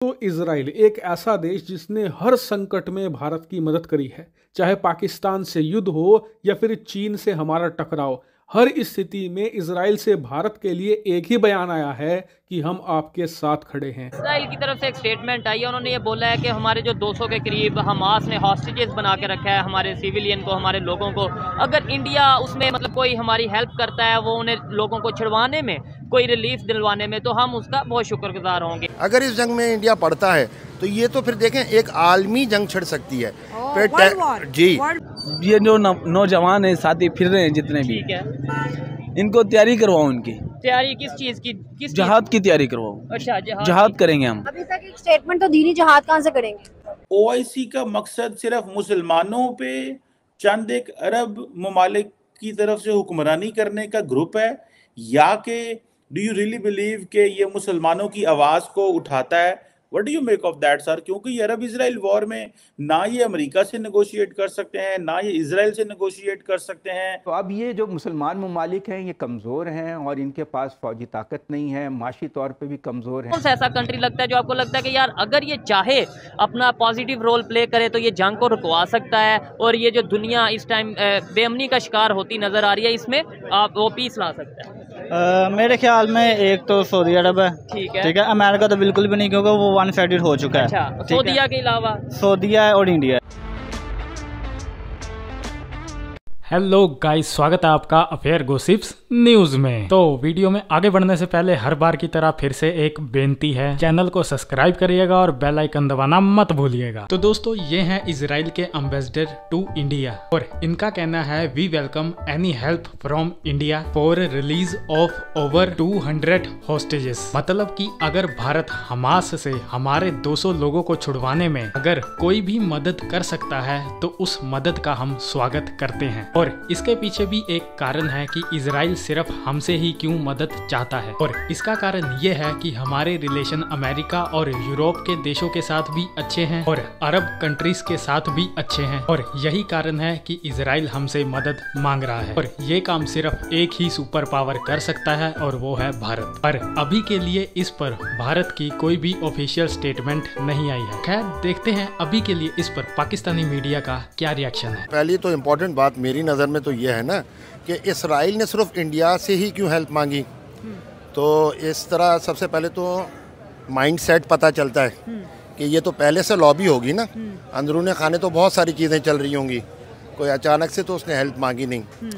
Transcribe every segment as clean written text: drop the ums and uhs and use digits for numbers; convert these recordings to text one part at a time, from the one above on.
तो इजराइल एक ऐसा देश जिसने हर संकट में भारत की मदद करी है, चाहे पाकिस्तान से युद्ध हो या फिर चीन से हमारा टकराव। हर स्थिति में इजराइल से भारत के लिए एक ही बयान आया है कि हम आपके साथ खड़े हैं। इजराइल की तरफ से एक स्टेटमेंट आई है, उन्होंने ये बोला है कि हमारे जो 200 के करीब हमास ने हॉस्टेजेस बना के रखा है, हमारे सिविलियन को, हमारे लोगों को, अगर इंडिया उसमें कोई हमारी हेल्प करता है, वो उन्हें लोगों को छुड़वाने में, कोई रिलीफ दिलवाने में, तो हम उसका बहुत शुक्रगुजार होंगे। अगर इस जंग में इंडिया पड़ता है तो ये तो फिर देखें एक आलमी जंग छिड़ सकती है। जी, ये जो नौजवान है साथी फिर रहे हैं जितने भी, ठीक है, इनको तैयारी करवाओ, उनकी तैयारी किस चीज की? जहाद की तैयारी करवाओ। अच्छा, जहाद करेंगे हम। अभी तक एक स्टेटमेंट तो दी नहीं, जहाद कहाँ से करेंगे? ओआईसी का मकसद सिर्फ मुसलमानों पे चंद एक अरब ममालिक की तरफ से हुक्मरानी करने का ग्रुप है, या कि डू यू रियली बिलीव कि ये मुसलमानों की आवाज़ को उठाता है? What do you make of that sir? क्योंकि ये अरब इजराइल वॉर में ना ये अमेरिका से नेगोशिएट कर सकते हैं, ना ये इजराइल से नेगोशिएट कर सकते हैं। तो अब ये जो मुसलमान ममालिक हैं ये कमज़ोर हैं और इनके पास फौजी ताकत नहीं है, माशी तौर पे भी कमज़ोर हैं। कौन सा ऐसा कंट्री लगता है जो आपको लगता है कि यार अगर ये चाहे अपना पॉजिटिव रोल प्ले करे तो ये जंग को रुकवा सकता है, और ये जो दुनिया इस टाइम बेअमनी का शिकार होती नजर आ रही है, इसमें आप वो पीस ला सकता है? मेरे ख्याल में एक तो सऊदी अरब है, ठीक है, अमेरिका तो बिल्कुल भी नहीं, क्योंकि वो वन साइडेड हो चुका है। अच्छा, सऊदीया के अलावा सऊदीया और इंडिया। हेलो गाइस, स्वागत है आपका अफेयर गॉसिप्स न्यूज में। तो वीडियो में आगे बढ़ने से पहले हर बार की तरह फिर से एक बेनती है, चैनल को सब्सक्राइब करिएगा और बेल आइकन दबाना मत भूलिएगा। तो दोस्तों, ये हैं इजराइल के एम्बेसडर टू इंडिया, और इनका कहना है we welcome any help from India for release of over 200 hostages. मतलब कि अगर भारत हमास से हमारे 200 लोगों को छुड़वाने में अगर कोई भी मदद कर सकता है तो उस मदद का हम स्वागत करते हैं। और इसके पीछे भी एक कारण है कि इजराइल सिर्फ हमसे ही क्यों मदद चाहता है, और इसका कारण ये है कि हमारे रिलेशन अमेरिका और यूरोप के देशों के साथ भी अच्छे हैं और अरब कंट्रीज के साथ भी अच्छे हैं, और यही कारण है कि इजराइल हमसे मदद मांग रहा है। और ये काम सिर्फ एक ही सुपर पावर कर सकता है, और वो है भारत। पर अभी के लिए इस पर भारत की कोई भी ऑफिशियल स्टेटमेंट नहीं आई है। खैर, देखते हैं अभी के लिए इस पर पाकिस्तानी मीडिया का क्या रिएक्शन है। पहली तो इम्पोर्टेंट बात मेरी नज़र में तो ये है ना कि इसराइल ने सिर्फ इंडिया से ही क्यों हेल्प मांगी। तो इस तरह सबसे पहले तो माइंड सेट पता चलता है कि ये तो पहले से लॉबी होगी ना, अंदरूनी खाने तो बहुत सारी चीज़ें चल रही होंगी, कोई अचानक से तो उसने हेल्प मांगी नहीं।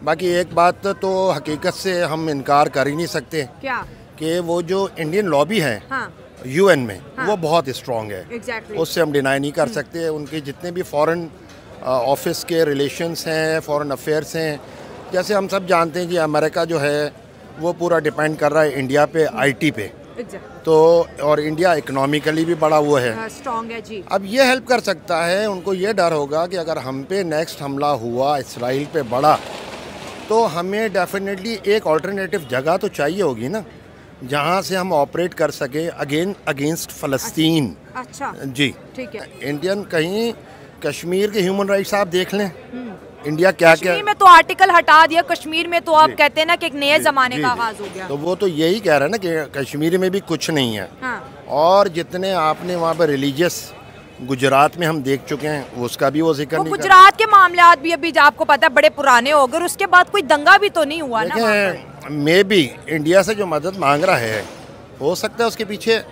बाकी एक बात तो हकीकत से हम इनकार कर ही नहीं सकते, क्या कि वो जो इंडियन लॉबी है यूएन में, वो बहुत स्ट्रॉन्ग है। उससे हम डिनाई नहीं कर सकते। उनके जितने भी फॉरेन ऑफिस के रिलेशंस हैं, फॉरेन अफेयर्स हैं, जैसे हम सब जानते हैं कि अमेरिका जो है वो पूरा डिपेंड कर रहा है इंडिया पे, आईटी पे, तो और इंडिया इकोनॉमिकली भी बड़ा हुआ है, स्ट्रॉन्ग है जी। अब ये हेल्प कर सकता है। उनको ये डर होगा कि अगर हम पे नेक्स्ट हमला हुआ इसराइल पे बड़ा, तो हमें डेफिनेटली एक ऑल्टरनेटिव जगह तो चाहिए होगी ना जहाँ से हम ऑपरेट कर सके अगेंस्ट फ़लस्तीन। अच्छा जी, ठीक है। इंडियन कहीं कश्मीर के ह्यूमन राइट्स आप देख लें, इंडिया क्या क्या, कश्मीर में तो आर्टिकल हटा दिया, कश्मीर में तो आप कहते हैं ना कि एक नए जमाने का आगाज हो गया। तो वो तो यही कह रहा है ना कि कश्मीर में भी कुछ नहीं है। और जितने आपने वहाँ पर रिलीजियस गुजरात में हम देख चुके हैं, उसका भी वो जिक्र नहीं। गुजरात के मामलात भी अभी आपको पता है बड़े पुराने हो गए, उसके बाद कोई दंगा भी तो नहीं हुआ ना। मे बी इंडिया से जो मदद मांग रहा है, हो सकता है उसके पीछे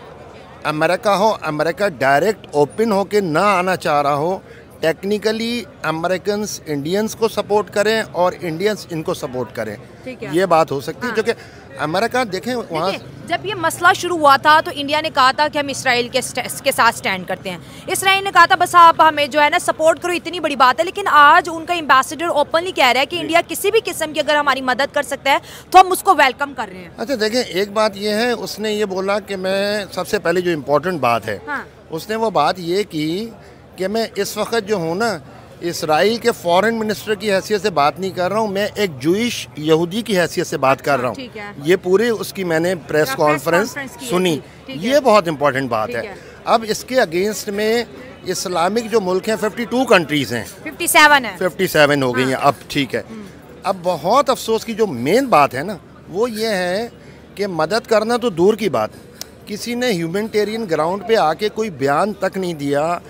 अमेरिका हो, अमेरिका डायरेक्ट ओपन होके ना आना चाह रहा हो, टेक्निकली अमेरिकन्स इंडियंस को सपोर्ट करें और इंडियंस इनको सपोर्ट करें, ये बात हो सकती है। क्योंकि अमेरिका देखें वहाँ जब ये मसला शुरू हुआ था तो इंडिया ने कहा था कि हम इसराइल के साथ स्टैंड करते हैं। इसराइल ने कहा था बस आप हमें जो है ना सपोर्ट करो, इतनी बड़ी बात है। लेकिन आज उनका एम्बेसडर ओपनली कह रहा है कि इंडिया किसी भी किस्म की अगर हमारी मदद कर सकता है तो हम उसको वेलकम कर रहे हैं। अच्छा देखें, एक बात ये है, उसने ये बोला कि मैं सबसे पहले जो इम्पोर्टेंट बात है, उसने वो बात ये की कि मैं इस वक्त जो हूँ ना इसराइल के फॉरेन मिनिस्टर की हैसियत से बात नहीं कर रहा हूँ, मैं एक जूइश यहूदी की हैसियत से बात कर रहा हूँ। ये पूरी उसकी मैंने प्रेस कॉन्फ्रेंस सुनी, ये बहुत इम्पोर्टेंट बात है। अब इसके अगेंस्ट में इस्लामिक जो मुल्क हैं 52 कंट्रीज़ हैं, 57 हो गई हैं अब, ठीक है। अब बहुत अफसोस की जो मेन बात है ना वो ये है कि मदद करना तो दूर की बात, किसी ने ह्यूमैनिटेरियन ग्राउंड पे आके कोई बयान तक नहीं दिया,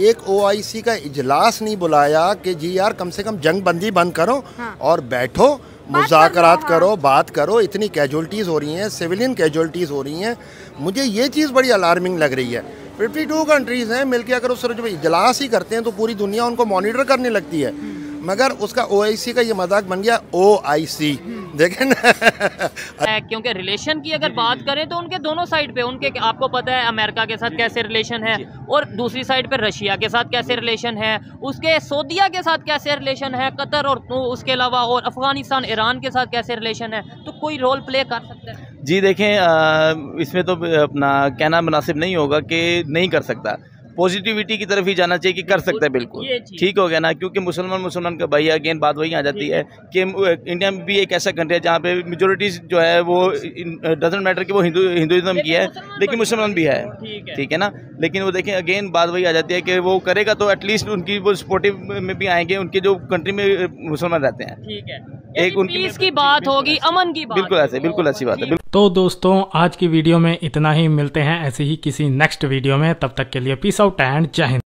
एक OIC का इजलास नहीं बुलाया कि जी यार कम से कम जंग बंदी बंद करो और बैठो, मुज़ाकरात करो, बात करो। इतनी कैजुअल्टीज़ हो रही हैं, सिविलियन कैजुअल्टीज़ हो रही हैं, मुझे ये चीज़ बड़ी अलार्मिंग लग रही है। 52 कंट्रीज़ हैं मिलके अगर उस जब इजलास ही करते हैं तो पूरी दुनिया उनको मॉनिटर करने लगती है, मगर उसका OIC का ये मजाक बन गया OIC, देखें ना। क्योंकि रिलेशन की अगर बात करें तो उनके दोनों साइड पे उनके, आपको पता है अमेरिका के साथ कैसे रिलेशन है और दूसरी साइड पे रशिया के साथ कैसे रिलेशन है, उसके सऊदीया के साथ कैसे रिलेशन है, कतर और उसके अलावा और अफगानिस्तान ईरान के साथ कैसे रिलेशन है, तो कोई रोल प्ले कर सकता है? जी देखें, इसमें तो अपना कहना मुनासिब नहीं होगा कि नहीं कर सकता। पॉजिटिविटी की तरफ ही जाना चाहिए कि कर सकता है, बिल्कुल ठीक हो गया ना, क्योंकि मुसलमान का भाई, अगेन बात वही आ जाती है कि इंडिया में भी एक ऐसा कंट्री है जहाँ पे मेजोरिटीज जो है वो डजंट मैटर कि वो हिंदुइज्म की है, लेकिन मुसलमान भी है, ठीक है ना। लेकिन वो देखें अगेन बात वही आ जाती है कि वो करेगा तो एटलीस्ट उनकी वो सपोर्टिव में भी आएंगे, उनके जो कंट्री में मुसलमान रहते हैं, ठीक है, एक उनकी की बात होगी, अमन की बात, बिल्कुल ऐसे, बिल्कुल अच्छी बात है। तो दोस्तों आज की वीडियो में इतना ही, मिलते हैं ऐसे ही किसी नेक्स्ट वीडियो में, तब तक के लिए पीस आउट एंड जय हिंद।